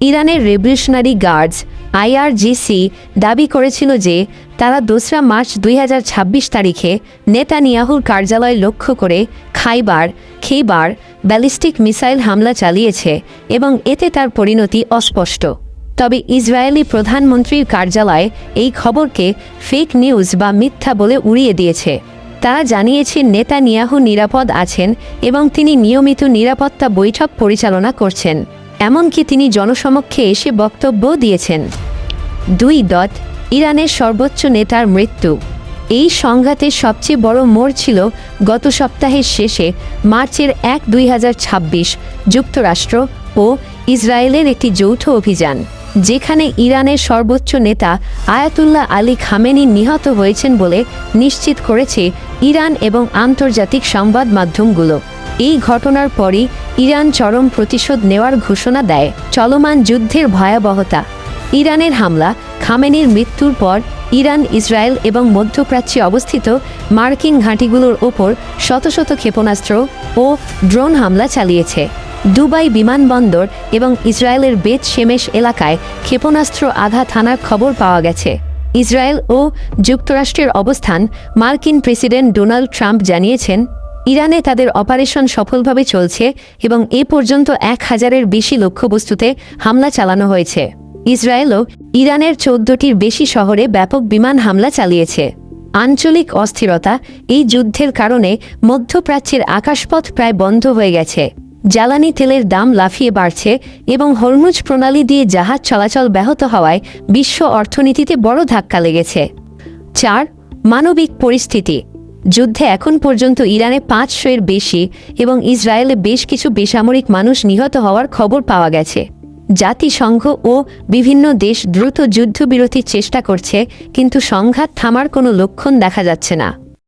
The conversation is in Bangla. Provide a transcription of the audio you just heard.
ইরানের রেভলিউশনারি গার্ডস আইআরজিসি দাবি করেছিল যে তারা 2 মার্চ 2026 তারিখে নেতানিয়াহুর কার্যালয় লক্ষ্য করে খেইবার ব্যালিস্টিক মিসাইল হামলা চালিয়েছে এবং এতে তার পরিণতি অস্পষ্ট। তবে ইসরায়েলি প্রধানমন্ত্রীর কার্যালয় এই খবরকে ফেক নিউজ বা মিথ্যা বলে উড়িয়ে দিয়েছে। তারা জানিয়েছে নেতানিয়াহু নিরাপদ আছেন এবং তিনি নিয়মিত নিরাপত্তা বৈঠক পরিচালনা করছেন, এমনকি তিনি জনসমক্ষে এসে বক্তব্য দিয়েছেন। 2. ইরানের সর্বোচ্চ নেতার মৃত্যু। এই সংঘাতের সবচেয়ে বড় মোড় ছিল গত সপ্তাহের শেষে মার্চের 1, 2026 যুক্তরাষ্ট্র ও ইসরায়েলের একটি যৌথ অভিযান, যেখানে ইরানের সর্বোচ্চ নেতা আয়াতুল্লাহ আলী খামেনি নিহত হয়েছেন বলে নিশ্চিত করেছে ইরান এবং আন্তর্জাতিক সংবাদ মাধ্যমগুলো। এই ঘটনার পরই ইরান চরম প্রতিশোধ নেওয়ার ঘোষণা দেয়। চলমান যুদ্ধের ভয়াবহতা। ইরানের হামলা। খামেনির মৃত্যুর পর ইরান ইসরায়েল এবং মধ্যপ্রাচ্যে অবস্থিত মার্কিন ঘাঁটিগুলোর ওপর শত শত ক্ষেপণাস্ত্র ও ড্রোন হামলা চালিয়েছে। দুবাই বিমানবন্দর এবং ইসরায়েলের বেত শেমেশ এলাকায় ক্ষেপণাস্ত্র আঘাত হানার খবর পাওয়া গেছে। ইসরায়েল ও যুক্তরাষ্ট্রের অবস্থান। মার্কিন প্রেসিডেন্ট ডোনাল্ড ট্রাম্প জানিয়েছেন ইরানে তাদের অপারেশন সফলভাবে চলছে এবং এ পর্যন্ত 1000-এর বেশি লক্ষ্যবস্তুতে হামলা চালানো হয়েছে। ইসরায়েলও ইরানের 14টির বেশি শহরে ব্যাপক বিমান হামলা চালিয়েছে। আঞ্চলিক অস্থিরতা। এই যুদ্ধের কারণে মধ্যপ্রাচ্যের আকাশপথ প্রায় বন্ধ হয়ে গেছে। জ্বালানি তেলের দাম লাফিয়ে বাড়ছে এবং হরমুজ প্রণালী দিয়ে জাহাজ চলাচল ব্যাহত হওয়ায় বিশ্ব অর্থনীতিতে বড় ধাক্কা লেগেছে। 4. মানবিক পরিস্থিতি। যুদ্ধে এখন পর্যন্ত ইরানে 500-এর বেশি এবং ইসরায়েলে বেশ কিছু বেসামরিক মানুষ নিহত হওয়ার খবর পাওয়া গেছে। জাতিসংঘ ও বিভিন্ন দেশ দ্রুত যুদ্ধবিরতির চেষ্টা করছে, কিন্তু সংঘাত থামার কোনো লক্ষণ দেখা যাচ্ছে না।